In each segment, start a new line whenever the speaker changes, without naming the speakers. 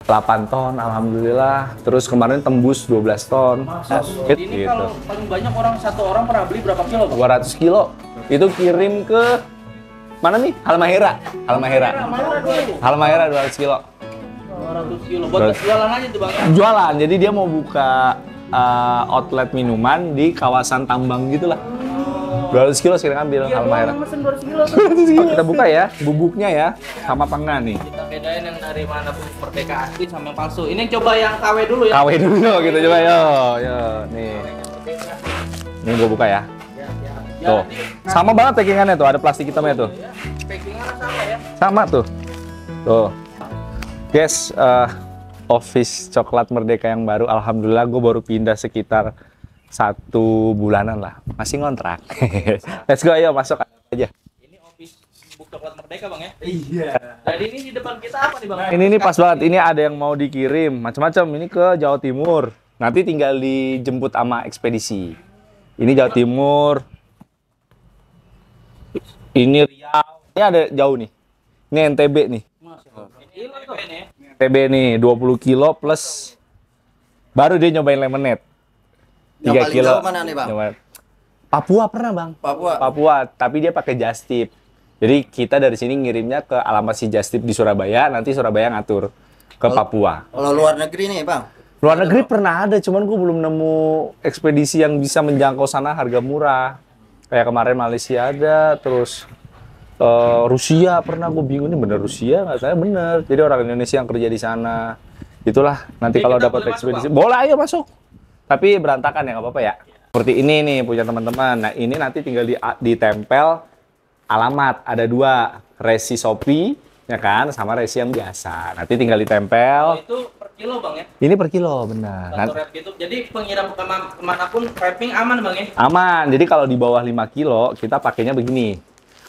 8 ton, alhamdulillah. Terus kemarin tembus 12 ton.
Jadi ini
gitu.
kalau paling banyak satu orang pernah beli berapa kilo, Bang?
200 kilo. Itu kirim ke mana nih? Halmahera. Halmahera 200 kilo.
200 kilo. Buat jualan aja tuh, Bang.
Jualan. Jadi dia mau buka outlet minuman di kawasan tambang gitulah. 200 kilo sekarang ambil Halmahera.
Mesen 200 kilo.
Kita buka ya, bubuknya ya, sama apa enggak nih?
Kita bedain yang dari mana bubuk Merdeka asli sama yang palsu. Ini coba yang KW dulu ya.
KW dulu gitu coba yo, nih. Ini gua buka ya. Tuh, sama banget packingannya tuh, ada plastik hitamnya tuh.
Packingannya sama ya.
Sama tuh. Tuh. Guys, office coklat Merdeka yang baru, alhamdulillah gue baru pindah sekitar 1 bulanan lah, masih ngontrak. Let's go, ayo masuk aja.
Ini office bubuk coklat Merdeka, Bang ya. Iya. Jadi ini di depan kita apa nih, Bang?
Ini nih pas banget, ini ada yang mau dikirim macam-macam, ini ke Jawa Timur. Nanti tinggal dijemput sama ekspedisi. Ini Jawa Timur. Ini Riau. Ini ada jauh nih. Ini NTB nih. NTB nih 20 kilo plus baru dia nyobain lemonade. 3 kilo.
Mana nih, Bang?
Papua pernah, Bang. Papua, tapi dia pakai just tip. Jadi kita dari sini ngirimnya ke alamat si just tip di Surabaya, nanti Surabaya ngatur ke Papua.
Kalau luar negeri nih, Bang?
Luar negeri pernah ada, cuman gue belum nemu ekspedisi yang bisa menjangkau sana harga murah. Kayak kemarin Malaysia ada, terus Rusia pernah, gue bingung ini bener Rusia nggak, saya bener. Jadi orang Indonesia yang kerja di sana. Itulah nanti kalau dapat ekspedisi, boleh ayo masuk. Tapi berantakan ya nggak apa-apa ya. Seperti ini nih punya teman-teman. Nah ini nanti tinggal ditempel alamat. Ada 2, resi Shopee ya kan, sama resi yang biasa. Nanti tinggal ditempel.
Itu per kilo, Bang ya.
Ini per kilo benar.
Satu wrap gitu. Jadi pengirim kemanapun wrapping aman, Bang ya.
Aman. Jadi kalau di bawah 5 kilo kita pakainya begini.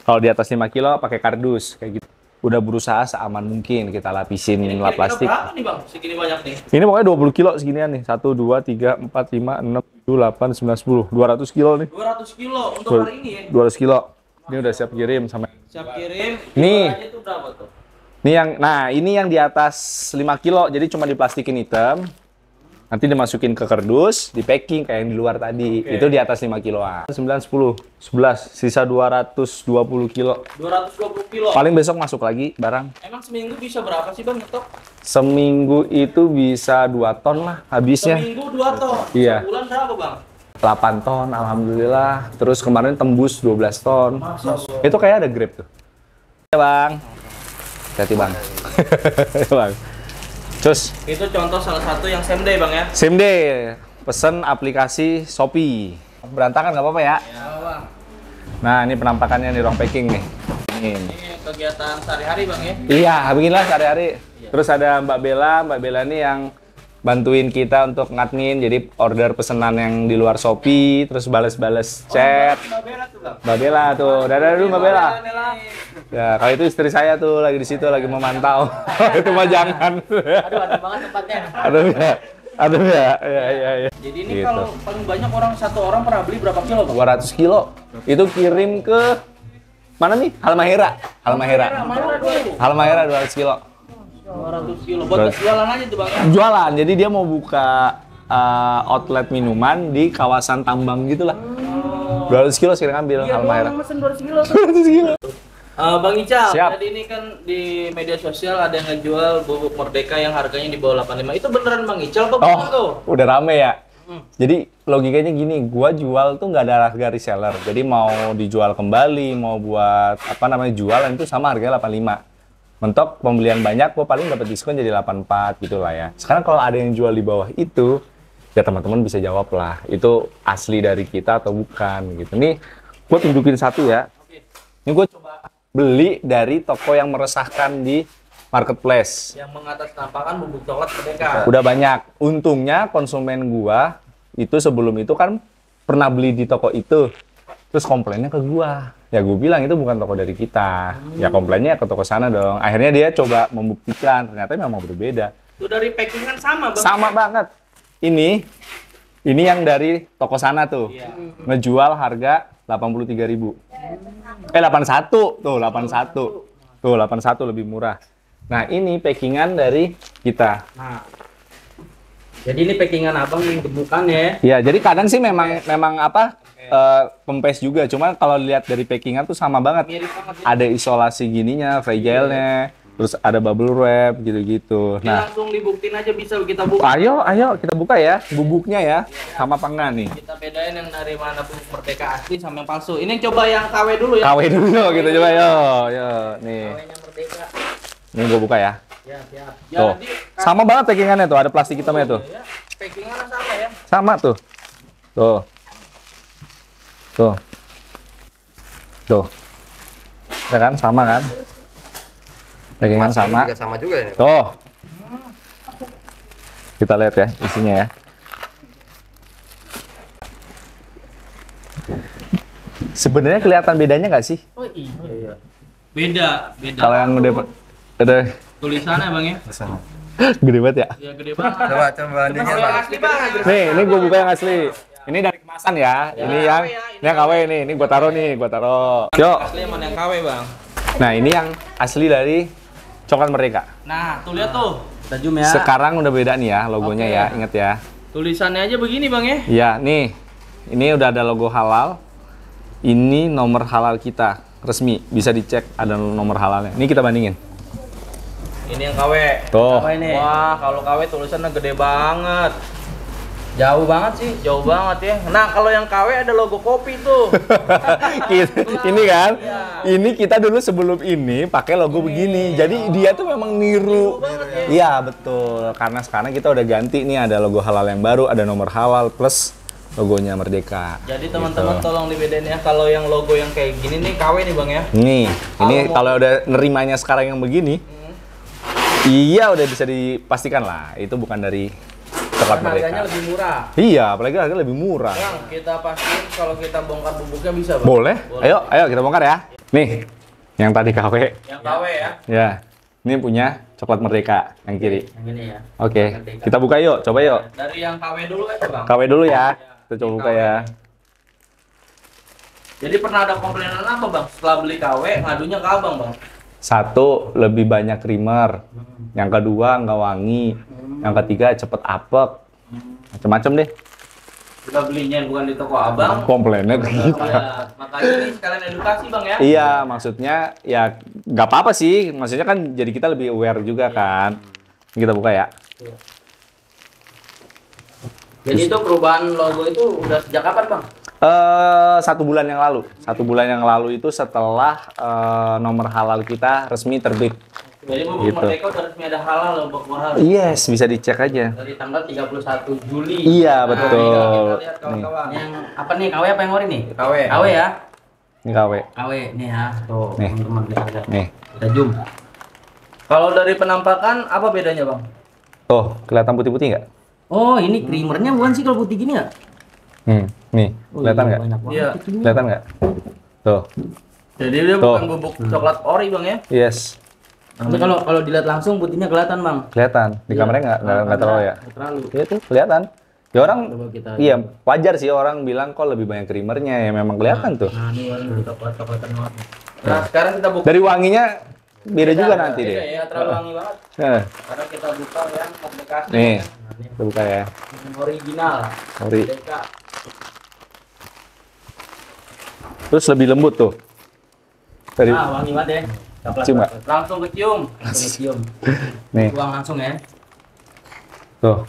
Kalau di atas 5 kilo pakai kardus kayak gitu. Udah berusaha seaman mungkin kita lapisin lap plastik.
Berapa nih, Bang? Segini banyak nih.
Ini pokoknya 20 kilo seginian nih. 1, 2, 3, 4, 5, 6, 7, 8, 9, 10. 200 kilo nih.
200 kilo untuk hari ini ya.
200 kilo. Ini udah siap kirim sama.
Siap kirim.
Nih.
Itu berapa tuh?
Ini yang di atas 5 kilo. Jadi cuma diplastikin hitam. Nanti dimasukin ke kardus, di packing kayak yang di luar tadi. Okay. Itu di atas 5 kiloan. 9, 10, 11, sisa 220 kilo.
220 kilo.
Paling besok masuk lagi barang.
Emang seminggu bisa berapa sih, Bang, ngetok?
Seminggu itu bisa 2 ton lah habisnya.
Seminggu 2 ton?
Iya.
Sebulan berapa, Bang?
8 ton, alhamdulillah. Terus kemarin tembus 12 ton. Itu kayak ada Grab tuh. Ya, Bang. Hati-hati, Bang. Ya, Bang. Terus
itu contoh salah satu yang same day, Bang ya.
Same day, pesen aplikasi Shopee. Berantakan nggak apa-apa ya?
Ya, Bang.
Nah, ini penampakannya di ruang packing nih.
Ini kegiatan sehari-hari, Bang ya.
Iya, beginilah sehari-hari. Terus ada Mbak Bella nih yang bantuin kita untuk ngadmin, jadi order pesanan yang di luar Shopee, terus bales-bales chat.
Mbak Bella tuh, Bang.
Mbak Bella tuh, dadah dulu Mbak Bella. Ya, kalau itu istri saya tuh lagi di situ lagi memantau. Itu mah jangan.
Aduh, ada banget tempatnya.
Aduh ya.
Jadi ini
Gitu.
kalau paling banyak satu orang pernah beli berapa kilo, Bang?
200 kilo. Itu kirim ke mana nih? Halmahera. Halmahera 200 kilo.
200 kilo. Buat jualan aja tuh, Bang.
Jualan. Jadi dia mau buka outlet minuman di kawasan tambang gitulah. 200 kilo sekarang ambil Halmahera.
Mesen 200 kilo.
200 kilo.
Bang Ical,
Siap.
tadi ini kan di media sosial ada yang ngejual bubuk Merdeka yang harganya di bawah 85. Itu beneran Bang Ical apa bukan tuh?
Udah rame ya. Jadi logikanya gini, gua jual tuh nggak ada harga reseller. Jadi mau dijual kembali, mau buat apa namanya jualan itu sama harganya 85. Mentok pembelian banyak, gua paling dapat diskon jadi 84 gitu lah ya. Sekarang kalau ada yang jual di bawah itu, ya teman-teman bisa jawab lah, itu asli dari kita atau bukan gitu. Nih, gua tunjukin satu ya. Ini gua coba beli dari toko yang meresahkan di marketplace.
Yang mengatasnamakan bubuk coklat Merdeka.
Udah banyak. Untungnya konsumen gua itu sebelum itu kan pernah beli di toko itu. Terus komplainnya ke gua. Ya gua bilang itu bukan toko dari kita. Ya komplainnya ke toko sana dong. Akhirnya dia coba membuktikan ternyata memang berbeda.
Itu dari packingan sama, Bang.
Sama banget. Ini yang dari toko sana tuh.
Iya.
Ngejual harga 83.000. 81 tuh, 81. Tuh 81 lebih murah. Nah, ini packingan dari kita.
Nah, jadi ini packingan abang yang gemukan ya.
Ya, jadi kadang sih memang apa pempes juga. Cuman kalau lihat dari packingan tuh sama banget.
Mirip banget ya.
Ada isolasi gininya, fragile-nya, terus ada bubble wrap gitu-gitu.
Ini
Nah,
langsung dibuktiin aja bisa kita buka.
ayo kita buka ya bubuknya ya. Sama apa enggak nih?
Kita bedain yang dari mana bubuk Merdeka asli sama yang palsu. Ini coba yang KW dulu ya.
KW dulu kita coba yo. Nih.
KW-nya Merdeka.
Ini gua buka ya.
Ya, siap.
Tuh.
Jadi
Sama banget packingannya tuh, ada plastik hitamnya tuh.
ya, packingannya sama ya.
Sama tuh. Tuh. Tuh. Tuh. Ya kan sama kan? Packingan sama.
Juga sama juga ya.
Tuh. Kita lihat ya isinya ya. Sebenarnya kelihatan bedanya nggak sih?
Oh iya. Beda.
Kalau yang udah
Tulisannya Bang ya.
gede banget ya.
Ya gede banget.
Coba bandingnya
Yang
Bang.
asli banget.
Nih, ini gue buka yang asli. Ini dari kemasan ya. Ini yang
KW ya,
ini yang KW nih. Ini gua taruh nih, gua taruh. Yuk.
Asli mana yang KW Bang?
Nah, ini yang asli dari Coklat Merdeka.
Nah, tuh lihat tuh. Tajam ya.
Sekarang udah beda nih ya logonya
Oke.
ya, inget ya.
Tulisannya aja begini Bang ya.
Iya, nih. Ini udah ada logo halal. Ini nomor halal kita resmi, bisa dicek ada nomor halalnya. Ini kita bandingin.
Ini yang KW.
Tuh.
KW nih. Wah, kalau KW tulisannya gede banget. Jauh banget sih, jauh banget ya. Nah, kalau yang KW ada logo kopi tuh.
Ini kan, ini kita dulu sebelum ini pakai logo begini. Jadi dia tuh memang niru. Iya betul. Karena sekarang kita udah ganti nih, ada logo halal yang baru, ada nomor halal plus logonya Merdeka.
Jadi teman-teman tolong dibedain ya, kalau yang logo yang kayak gini nih KW nih Bang ya.
Nih, ini kalau udah nerimanya sekarang yang begini, iya udah bisa dipastikan lah, itu bukan dari Coklat
Karena harganya
Merdeka.
lebih murah.
Iya, apalagi harganya lebih murah.
Bang, kita pastiin kalau kita bongkar bubuknya bisa Bang.
Boleh? Ayo kita bongkar ya. Nih, yang tadi KW.
Yang KW ya.
Ya, ini punya Coklat Merdeka yang kiri.
Yang ini ya.
Oke, kita buka yuk, coba yuk.
Dari yang KW dulu aja Bang.
KW dulu ya, kita coba buka ya.
Jadi pernah ada komplainan apa Bang? Setelah beli KW, ngadunya ke Abang Bang.
Satu, lebih banyak creamer. Yang kedua, nggak wangi. Yang ketiga, cepet apek. Macem-macem deh.
Udah belinya bukan di toko Abang.
Komplainnya ke kita.
Ya, makanya ini sekalian edukasi Bang ya.
Iya, maksudnya ya nggak apa-apa sih. Maksudnya kan jadi kita lebih aware juga kan. Kita buka ya.
Jadi itu perubahan logo itu udah sejak kapan Bang?
1 bulan yang lalu. 1 bulan yang lalu itu setelah nomor halal kita resmi terbit.
Jadi bubuk
Gitu.
Merdeka udah resmi ada halal loh bubuk halal.
Yes, bisa dicek aja.
Dari tanggal 31 Juli.
Iya,
Nah,
betul.
kita lihat kawan-kawan. Yang apa nih KW apa yang ori nih?
KW.
KW ya.
Ini KW.
KW nih ya. Tuh,
Nih.
teman-teman lihat.
Nih.
Kita zoom. Kalau dari penampakan apa bedanya, Bang?
Tuh, kelihatan putih-putih nggak?
Oh, ini creamernya bukan sih kalau putih gini ya?
Nih, kelihatan nggak?
Banyak banget.
Iya.
Kelihatan nggak? Tuh,
Jadi dia
Tuh.
bukan bubuk coklat ori, Bang ya.
yes,
Tapi kalau dilihat langsung putihnya kelihatan, Bang.
kelihatan. Di kameranya nggak terlalu ya?
Nggak terlalu.
Iya tuh, kelihatan. Ya orang,
Coba kita.
iya wajar sih orang bilang kok lebih banyak creamernya, ya memang kelihatan tuh.
Nah, ini warna coklat-coklatan warna.
Nah, sekarang kita buka.
Dari wanginya beda juga nanti
Beda
deh.
ya, terlalu wangi banget.
Nah,
Karena kita buka yang Merdeka asli.
nih, kita buka ya.
Yang original.
Ori.
Merdeka.
Terus lebih lembut tuh. Dari,
Ah, wangi banget ya. Coklat.
cium nggak?
Langsung kecium.
Langsung cium.
Nih,
Buang langsung ya.
tuh.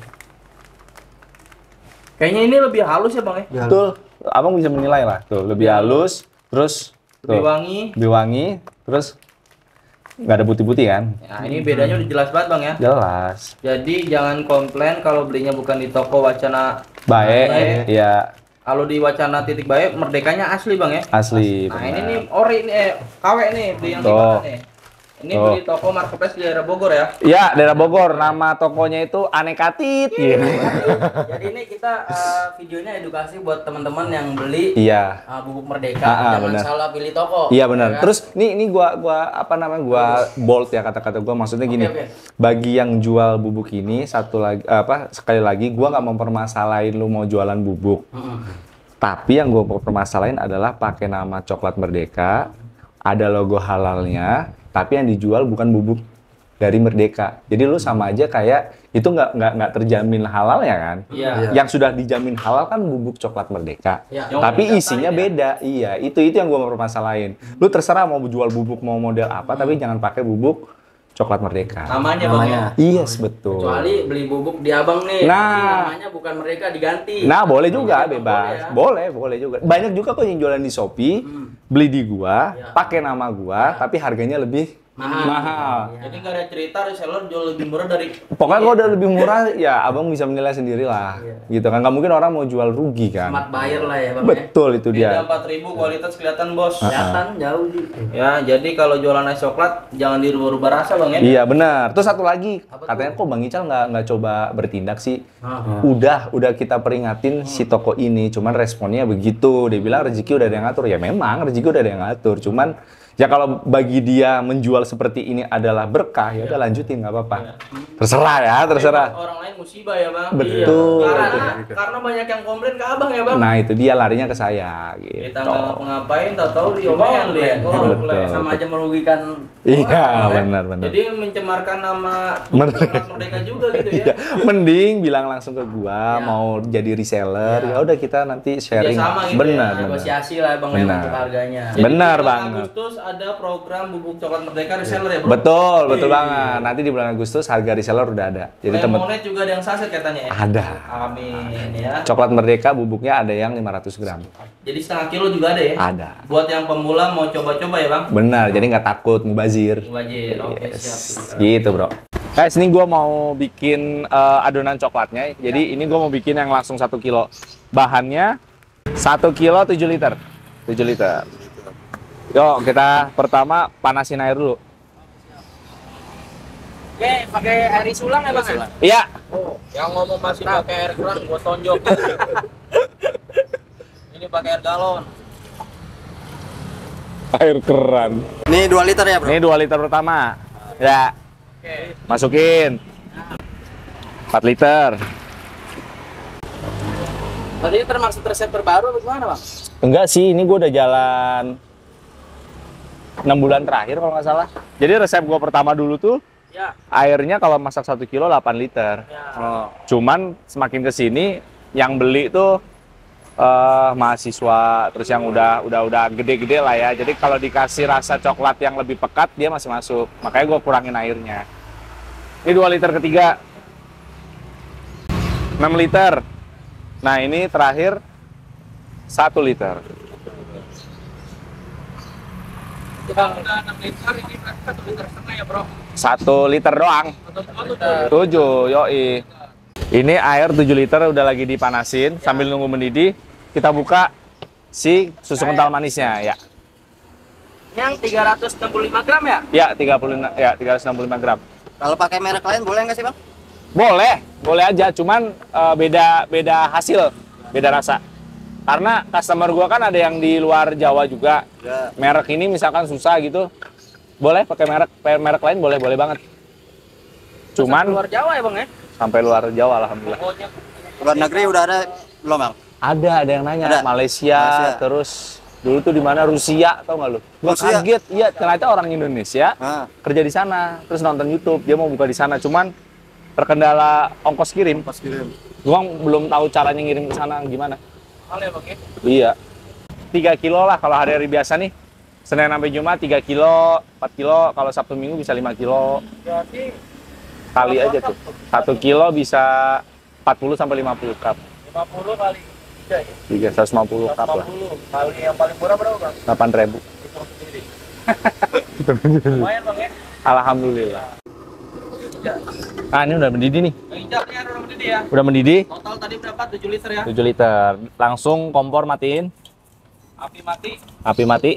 Kayaknya ini lebih halus ya, Bang ya.
Betul. Abang bisa menilai lah. Tuh, lebih halus, terus
Lebih
tuh,
wangi.
lebih wangi, terus nggak ada putih-putih kan?
Nah, ini bedanya udah jelas banget, Bang ya.
Jelas.
Jadi jangan komplain kalau belinya bukan di toko Wacana.
Baik, ya
Kalau di Wacana titik baik, Merdekanya asli Bang ya.
asli.
Nah
benar.
ini nih ori nih, KW nih beli yang di
Tuh.
mana nih? Ini
Tuh.
beli toko marketplace di daerah Bogor ya.
Ya, daerah Bogor. Nama tokonya itu Anekatit. Gitu.
Jadi ini kita videonya edukasi buat teman-teman yang beli
Iya.
bubuk Merdeka.
Ah,
Jangan
benar.
salah pilih toko.
Iya benar.
Ya kan?
Terus ini gua apa namanya? Gua bold ya kata-kata gua. Maksudnya gini.
Oke.
Bagi yang jual bubuk ini satu lagi sekali lagi gua nggak mempermasalahin lu mau jualan bubuk. Tapi yang gua permasalahin adalah pakai nama Coklat Merdeka, ada logo halalnya, tapi yang dijual bukan bubuk dari Merdeka. Jadi lu sama aja kayak itu nggak terjamin halal ya kan?
Iya.
Yang sudah dijamin halal kan bubuk coklat Merdeka.
Iya.
Tapi isinya beda. Iya, itu yang gua permasalahin. Lu terserah mau jual bubuk mau model apa, tapi jangan pakai bubuk coklat Merdeka.
Namanya Bang ya.
Iya, betul.
Kecuali beli bubuk di Abang nih,
Nah.
tapi namanya bukan Merdeka diganti.
Nah, boleh juga,
Boleh
bebas.
ya?
Boleh juga. Banyak juga kok yang jualan di Shopee, beli di gua,
Ya.
pakai nama gua, tapi harganya lebih mahal.
Iya.
Jadi nggak ada cerita reseller jual lebih murah dari
Pokoknya kalau udah lebih murah, ya abang bisa menilai sendiri lah. Gitu kan, nggak mungkin orang mau jual rugi kan.
Smart buyer lah ya Bang.
Betul itu
beda
dia.
4.000 kualitas kelihatan bos.
Kelihatan jauh sih.
Ya, jadi kalau jualan es coklat jangan dirubah-rubah rasa Bang ya.
Iya benar. Terus satu lagi,
Apa
katanya kok Bang Ical nggak coba bertindak sih?
Ah.
Udah kita peringatin si toko ini, cuman responnya begitu. Dia bilang rezeki udah ada yang ngatur. Ya memang rezeki udah ada yang ngatur, cuman ya kalau bagi dia menjual seperti ini adalah berkah, ya udah lanjutin nggak apa-apa. Terserah ya, terserah.
Orang lain musibah ya Bang.
Betul.
Karena banyak yang komplain ke Abang ya Bang.
Nah itu dia larinya ke saya gitu.
Kita nggak ngapain, tahu-tahu diomelin dia.
Betul.
Sama aja merugikan.
Iya
orang,
benar.
Jadi mencemarkan nama
Merdeka.
Merdeka juga gitu ya.
Iya, mending bilang langsung ke gua mau jadi reseller. Ya udah kita nanti sharing.
Kerjasama gitu
Benar,
ya.
benar.
Negosiasi lah Bang ya
Benar.
untuk harganya.
Jadi
Benar
di bulan
banget.
Agustus ada program bubuk coklat Merdeka reseller ya Bro.
Betul banget. Nanti di bulan Agustus harga reseller udah ada. Jadi teman
Lemonade juga ada yang saset katanya ya.
ada.
Amin ya.
Coklat Merdeka bubuknya ada yang 500 gram.
Jadi setengah kilo juga ada ya.
Ada.
Buat yang pemula mau coba-coba ya Bang.
Benar, jadi nggak takut mubazir.
Wajib. Oke siap.
Gitu bro. Guys, ini gua mau bikin adonan coklatnya. Jadi ini gua mau bikin yang langsung 1 kilo. Bahannya 1 kilo 7 liter. 7 liter. Yuk, kita pertama panasin air dulu.
Oke, pakai air sulang ya Bang ya?
Iya.
Oh, yang ngomong masih pakai air keran gua tonjok. Ini pakai air galon.
Air keran.
Ini 2 liter ya Bro?
Ini 2 liter pertama. Ya.
Oke.
Masukin. 4 liter.
Berarti ini termasuk resep terbaru atau gimana Bang?
Enggak sih, ini gua udah jalan 6 bulan terakhir kalau nggak salah. Jadi resep gua pertama dulu tuh
Ya.
airnya kalau masak 1 kilo 8 liter.
Ya.
Cuman semakin ke sini yang beli tuh mahasiswa, terus yang udah gede-gede lah ya. Jadi kalau dikasih rasa coklat yang lebih pekat dia masih masuk. Makanya gue kurangin airnya. Ini 2 liter ketiga. 6 liter. Nah, ini terakhir 1 liter.
Bang, udah 6 liter ini berarti 1 liter setengah ya Bro.
1 liter doang. 7, yoi. Ini air 7 liter udah lagi dipanasin sambil nunggu mendidih. Kita buka si susu kental manisnya ya.
Yang 365 gram ya?
Ya, 365 gram.
Kalau pakai merek lain boleh nggak sih Bang?
Boleh aja, cuman beda hasil, beda rasa. Karena customer gua kan ada yang di luar Jawa juga.
Ya.
Merek ini misalkan susah gitu. Boleh pakai merek lain boleh banget. Cuman
Luar Jawa ya Bang ya?
sampai luar Jawa alhamdulillah.
Luar negeri udah ada belum Bang?
Ada yang nanya
Ada.
Malaysia, terus dulu tuh di mana Rusia, tau nggak lu? Gua
Rusia?
kaget, iya ternyata orang Indonesia
Ah.
kerja di sana, terus nonton YouTube, dia mau buka di sana, cuman terkendala ongkos kirim.
Pas kirim.
Gua belum tahu caranya ngirim ke sana gimana.
Hal ya Bang ya.
Iya. 3 kilo lah kalau hari-hari biasa nih. Senin sampai Jumat 3 kilo, 4 kilo, kalau Sabtu Minggu bisa 5 kilo.
Berarti
Kali aja tuh. 1 kilo bisa 40 sampai 50 cup.
50 kali 3 ya.
350 cup lah.
50 kali yang paling murah berapa Bang?
8.000.
Hitung sendiri. Lumayan Bang ya.
Alhamdulillah. Nah, ini udah mendidih nih.
Yang hijaunya udah mendidih ya.
Udah mendidih.
Total tadi berapa? 7 liter ya.
7 liter. Langsung kompor matiin.
Api mati.
Api mati.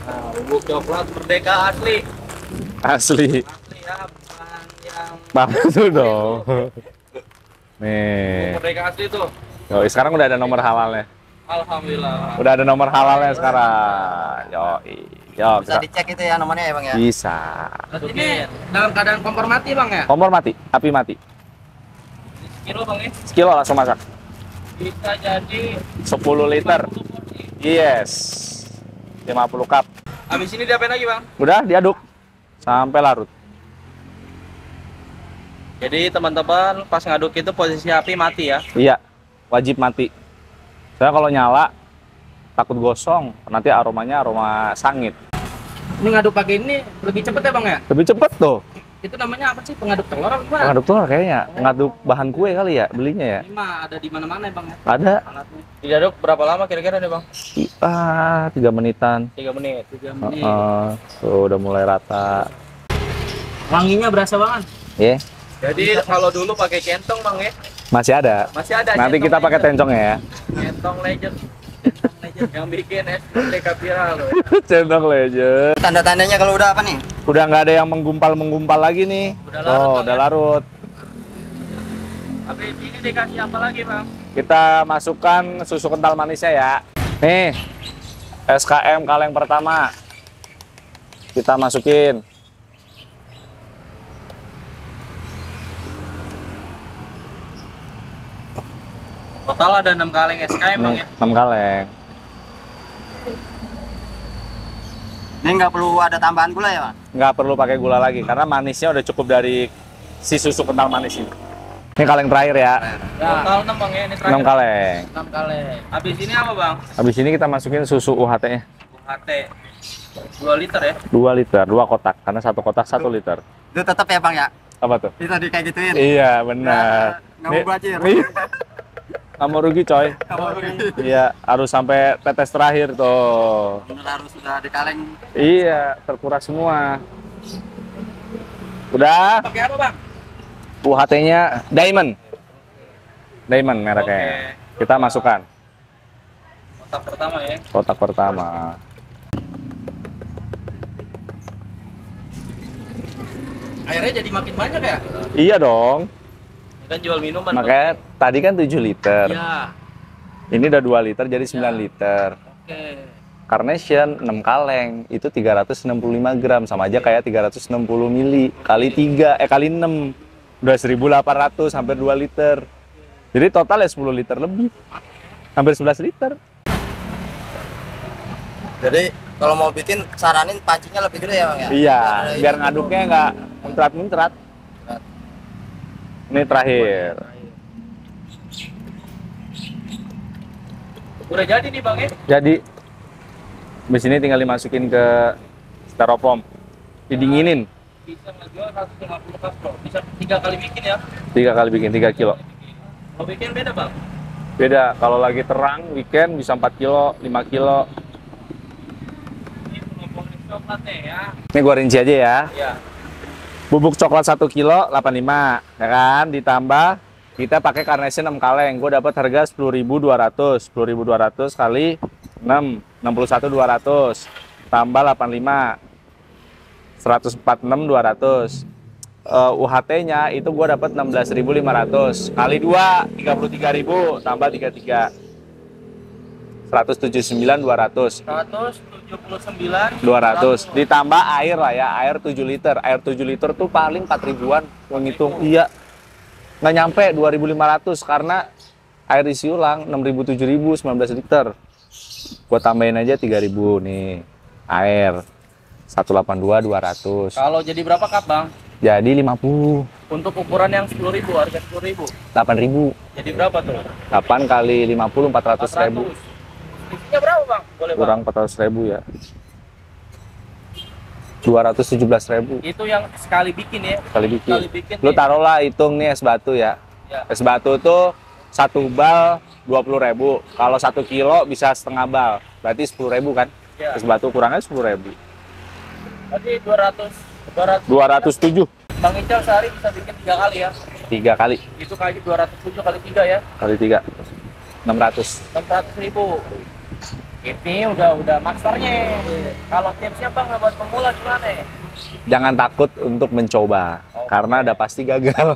Nah, bubuk coklat Merdeka asli.
Asli.
Asli ya, bukan yang
Betul dong.
bubuk
Nih.
Merdeka asli tuh.
Yoi, sekarang udah ada nomor halalnya.
Alhamdulillah.
Udah ada nomor halalnya sekarang. Yoi. Yo,
Bisa dicek itu ya nomornya ya Bang ya?
bisa.
Ini dalam keadaan kompor mati Bang ya?
Kompor mati, api mati.
Kilo Bang ya.
Sekilo langsung masak.
Bisa jadi
10 liter.
50 porsi.
Yes. 50 cup.
Habis ini diapain lagi Bang?
Udah diaduk sampai larut.
Jadi teman-teman pas ngaduk itu posisi api mati ya.
Iya, wajib mati. Soalnya kalau nyala takut gosong, nanti aromanya aroma sangit.
Ini ngaduk pakai ini lebih cepet ya bang ya?
Lebih cepet tuh.
Itu namanya apa sih, pengaduk telur apa gimana?
Ngaduk telur kayaknya, ngaduk bahan kue kali ya belinya ya.
Ini mah ada di mana-mana ya bang ya?
Ada.
Alatnya.
Diaduk berapa lama kira-kira nih bang?
3 menitan.
3 menit.
3 menit.
Tuh udah mulai rata.
Wanginya berasa banget.
Ya,
Jadi kalau dulu pakai centong bang ya,
masih ada.
masih ada.
Nanti kita pakai tencongnya ya.
centong legend. Centong legend yang bikin SPTK viral loh.
Centong legend.
Tanda-tandanya kalau udah apa nih?
Udah nggak ada yang menggumpal lagi nih.
Udah larut, Bang,
udah
ya?
larut.
Habis ini dikasih apa lagi bang?
Kita masukkan susu kental manisnya ya. Nih, SKM kaleng pertama. Kita masukin.
Total ada 6 kaleng SKM bang ya.
6 kaleng.
Ini nggak perlu ada tambahan gula ya bang?
Nggak perlu pakai gula lagi karena manisnya udah cukup dari si susu kental manis ini. Ini kaleng terakhir ya.
Total 6 bang ya, ini terakhir.
6 kaleng.
6 kaleng. Habis ini apa bang?
Habis ini kita masukin susu UHT-nya.
UHT 2 liter ya.
2 liter, 2 kotak. Karena satu kotak 1 liter.
Itu tetap ya bang ya?
Apa tuh?
Itu tadi kayak gituin.
Iya, benar.
Nggak mau bajir.
Nggak mau rugi, coy. Iya, harus sampai tetes terakhir tuh.
Bener harus sudah di kaleng.
Iya, terkuras semua. Udah,
Pakai apa bang?
UHT-nya Diamond. Diamond mereknya. Kita masukkan
Kotak pertama ya.
kotak pertama.
Airnya jadi makin banyak ya?
Iya dong.
Ini kan jual minuman.
Makanya tadi kan 7 liter.
Iya.
Ini udah 2 liter jadi 9 liter.
Oke.
Carnation 6 kaleng itu 365 gram sama aja kayak 360 mili kali 3 kali 6 udah 1800 hampir 2 liter. Jadi total ya 10 liter lebih. Hampir 11 liter.
Jadi kalau mau bikin saranin pancinya lebih gede ya bang ya?
Iya, biar ngaduknya nggak muncrat-muncrat. Ini terakhir.
Udah jadi nih bang ya.
Jadi habis ini tinggal dimasukin ke styrofoam. Didinginin.
Bisa ngejual 150 cup bro. Bisa 3 kali bikin ya.
3 kali bikin 3 kilo.
Kalau bikin beda bang.
Beda, kalau lagi terang weekend bisa 4 kilo, 5 kilo.
Ini ngomongin coklatnya ya.
Ini gua rinci aja ya.
Iya.
Bubuk coklat 1 kilo 85, ya kan? Ditambah kita pakai Carnation 6 kaleng. Gue dapat harga 10.200. 10.200 kali 6, 61.200. Tambah 85. 146.200. UHT-nya itu gue dapat 16.500 kali 2 33.000 tambah 33 179.200
179.
200 ditambah air lah ya, air 7 liter. Air 7 liter tuh paling 4 ribuan gua ngitung. Iya, nggak nyampe 2.500 karena air isi ulang 6.000 7.000 19 liter. Gua tambahin aja 3.000 nih air 182 200.
Kalau jadi berapa cup bang?
Jadi 50.
Untuk ukuran yang 10.000, harga 10.000.
8.000.
Jadi berapa tuh?
8 kali 50 400.000.
Isinya berapa bang? Boleh bang?
Kurang 400.000 ya. 217.000
Itu yang sekali bikin ya.
sekali bikin.
Sekali bikin
Lu
nih.
taruhlah hitung nih es batu ya.
Ya.
Es batu tuh 1 bal 20.000. Kalau 1 kilo bisa setengah bal. Berarti 10.000 kan?
Ya.
Es batu kurangnya 10.000.
Berarti 200.
207
Bang Ical sehari bisa bikin 3 kali ya.
3 kali
Itu kali 207 kali 3 ya.
kali 3 600.
600.000. Ini udah masternya. Kalau tipsnya bang buat pemula gimana ya?
Jangan takut untuk mencoba karena udah pasti gagal.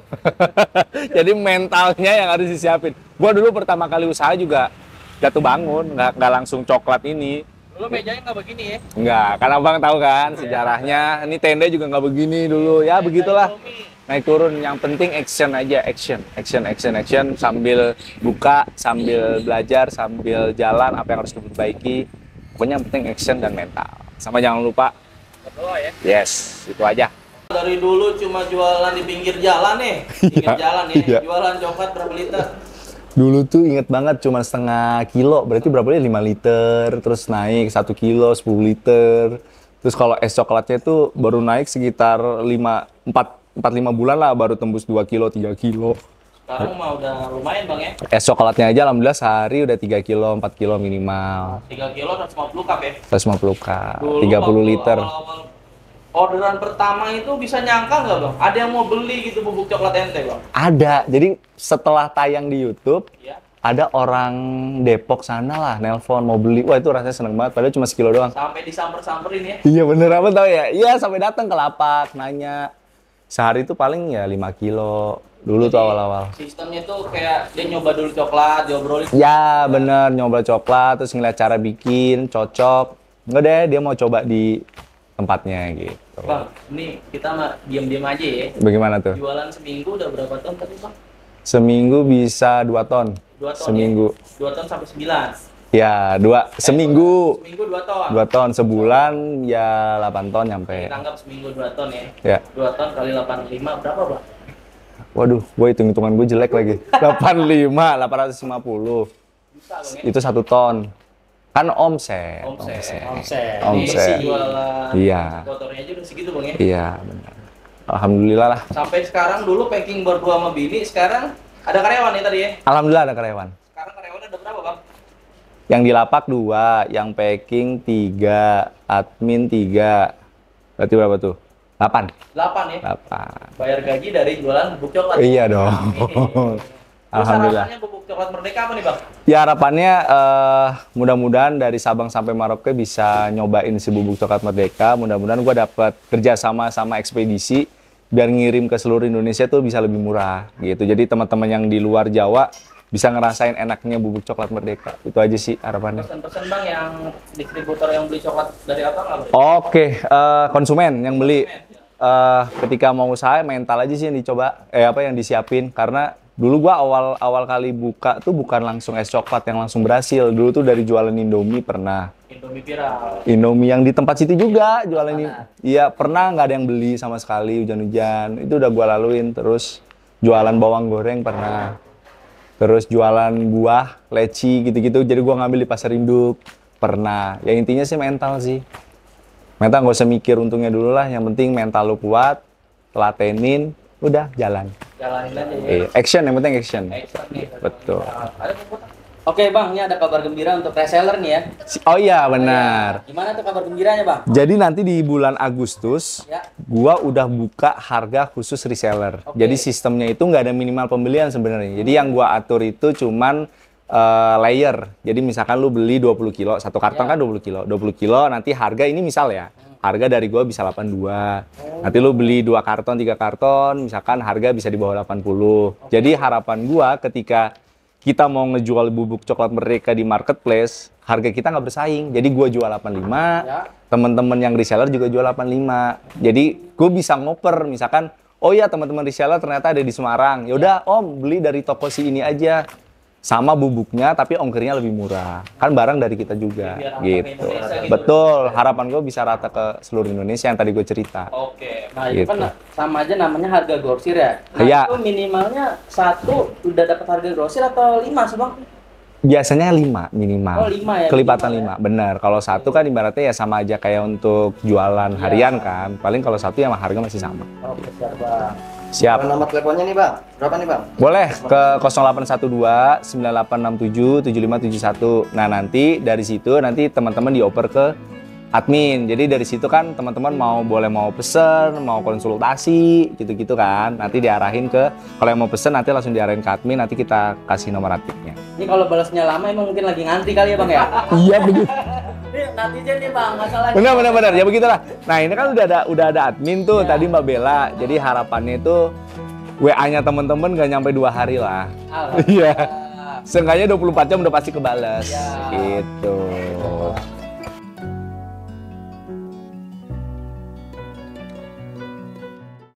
Jadi mentalnya yang harus disiapin. Gua dulu pertama kali usaha juga jatuh bangun, nggak langsung coklat ini.
Dulu mejanya nggak begini ya?
Enggak, kan abang tahu kan sejarahnya. Ini tenda juga nggak begini dulu. Ya begitulah. Naik turun. Yang penting action aja, action. Sambil buka, sambil belajar, sambil jalan apa yang harus diperbaiki. Pokoknya yang penting action dan mental. Sama jangan lupa.
Berdoa ya.
Yes, itu aja.
Dari dulu cuma jualan di pinggir jalan nih. Pinggir jalan ya.
Iya.
Jualan coklat berapa liter?
Dulu tuh inget banget cuma setengah kilo, berarti berapa liter? 5 liter, terus naik 1 kilo 10 liter. Terus kalau es coklatnya tuh baru naik sekitar 4-5 bulan lah, baru tembus 2 kilo, 3 kilo.
Sekarang mah udah lumayan Bang ya.
Es coklatnya aja alhamdulillah sehari udah 3 kilo, 4 kilo minimal.
3 kilo 150 cup ya.
150 kak,
Dulu
30
waktu
liter.
awal-awal orderan pertama itu bisa nyangka nggak Bang? Ada yang mau beli gitu bubuk coklat ente Bang?
Ada, jadi setelah tayang di YouTube,
Iya.
ada orang Depok sana lah, nelpon mau beli. Wah itu rasanya seneng banget, padahal cuma sekilo doang.
Sampai disamper-samperin ya.
Iya bener apa tau ya? Iya sampai datang ke lapak, nanya. Sehari itu paling ya 5 kilo. Dulu tuh
Jadi,
awal-awal.
Sistemnya tuh kayak dia nyoba dulu coklat, diobrolin.
Ya bener, nyoba coklat, terus ngeliat cara bikin, cocok. Enggak deh, dia mau coba di tempatnya gitu.
Bang, ini kita mah diam-diam aja ya.
Bagaimana tuh?
Jualan seminggu udah berapa ton tadi Bang?
Seminggu bisa 2 ton.
2 ton
Seminggu.
ya? 2 ton sampai 9.
Ya, seminggu.
Seminggu 2 ton.
2 ton, sebulan ya 8 ton nyampe.
Kita anggap seminggu 2 ton ya.
Ya.
2 ton kali 85 berapa Bang?
Waduh, gue hitung-hitungan gue jelek lagi. 85, 850.
Bisa Bang ya?
Itu 1 ton. Kan omset.
Omset.
Omset.
Ini jualan
Iya.
motornya aja udah segitu Bang ya.
Iya, benar. Alhamdulillah lah.
Sampai sekarang dulu packing berdua sama bini, sekarang ada karyawan ya tadi ya?
Alhamdulillah ada karyawan.
Sekarang karyawannya ada berapa Bang?
Yang di lapak 2, yang packing 3, admin 3. Berarti berapa tuh? 8.
8 ya?
8.
Bayar gaji dari jualan bubuk coklat.
Iya dong.
Terus
Alhamdulillah.
harapannya bubuk coklat Merdeka apa nih Bang?
Ya harapannya mudah-mudahan dari Sabang sampai Merauke bisa nyobain si bubuk coklat Merdeka. Mudah-mudahan gua dapat kerjasama sama ekspedisi biar ngirim ke seluruh Indonesia tuh bisa lebih murah gitu. Jadi teman-teman yang di luar Jawa bisa ngerasain enaknya bubuk coklat Merdeka. Itu aja sih harapannya.
Pesan-pesan Bang yang distributor yang beli coklat dari Abang apa?
Oke, konsumen yang beli ketika mau usaha mental aja sih yang dicoba, yang disiapin karena dulu gua awal kali buka tuh bukan langsung es coklat yang langsung berhasil. Dulu tuh dari jualan Indomie pernah.
Indomie viral.
Indomie yang di tempat situ juga jualan ini. Iya, pernah nggak ada yang beli sama sekali hujan-hujan. Itu udah gua laluin. Terus jualan bawang goreng pernah. Terus jualan buah, leci gitu-gitu. Jadi gua ngambil di pasar induk. Pernah. Ya intinya sih mental sih. Mental nggak usah mikir untungnya dulu lah. Yang penting mental lu kuat, telatenin, udah jalan.
Jalanin aja ya.
Action, yang penting action.
Action nih.
Betul.
Ada pembuatan.
Oke Bang, ini ada kabar gembira untuk reseller nih ya.
Oh iya benar.
Gimana tuh kabar gembiranya Bang?
Jadi nanti di bulan Agustus,
Ya.
gua udah buka harga khusus reseller.
Oke.
Jadi sistemnya itu nggak ada minimal pembelian sebenarnya. Jadi yang gua atur itu cuman layer. Jadi misalkan lu beli 20 kilo, satu karton
Ya.
kan 20 kilo. 20 kilo nanti harga ini misal ya, harga dari gua bisa 82. Nanti lu beli 2 karton, 3 karton, misalkan harga bisa di bawah 80. Jadi harapan gua ketika kita mau ngejual bubuk coklat Merdeka di marketplace, harga kita nggak bersaing. Jadi gua jual 85,
Ya.
teman-teman yang reseller juga jual 85. Jadi gue bisa ngoper, misalkan, oh ya teman-teman reseller ternyata ada di Semarang. Ya udah Om, beli dari toko si ini aja. Sama bubuknya tapi ongkirnya lebih murah. Kan barang dari kita juga
Biar rata ke
gitu.
Indonesia gitu.
Betul, harapan gue bisa rata ke seluruh Indonesia yang tadi gue cerita.
Oke.
Nah itu
Gitu.
kan sama aja namanya harga grosir ya. Nah
Iya.
itu minimalnya 1 udah dapat harga grosir atau 5 sih Bang?
Biasanya 5 minimal.
Oh, 5 ya,
Kelipatan
minimal
5, benar. Kalau satu kan ibaratnya ya sama aja kayak untuk jualan
Iya.
harian kan. Paling kalau satu ya harga masih sama.
Oke siap Bang.
Siap.
Nomor teleponnya nih Bang, berapa nih Bang?
Boleh ke 0812 9867 7571. Nah, nanti dari situ nanti teman-teman dioper ke admin. Jadi dari situ kan teman-teman boleh mau pesen, mau konsultasi gitu-gitu kan. Nanti diarahin ke kalau yang mau pesen nanti langsung diarahin ke admin, nanti kita kasih nomor adminnya.
Ini kalau balasnya lama emang mungkin lagi ngantri kali ya Bang ya?
Iya begitu.
Ini netizen nih Bang, masalahnya.
Benar ya begitulah. Nah, ini kan udah ada admin tuh tadi Mbak Bella. Jadi harapannya itu WA-nya teman-teman gak nyampe 2 hari lah.
Alhamdulillah.
Iya. Seenggaknya 24 jam udah pasti kebales.
Ya.
Gitu.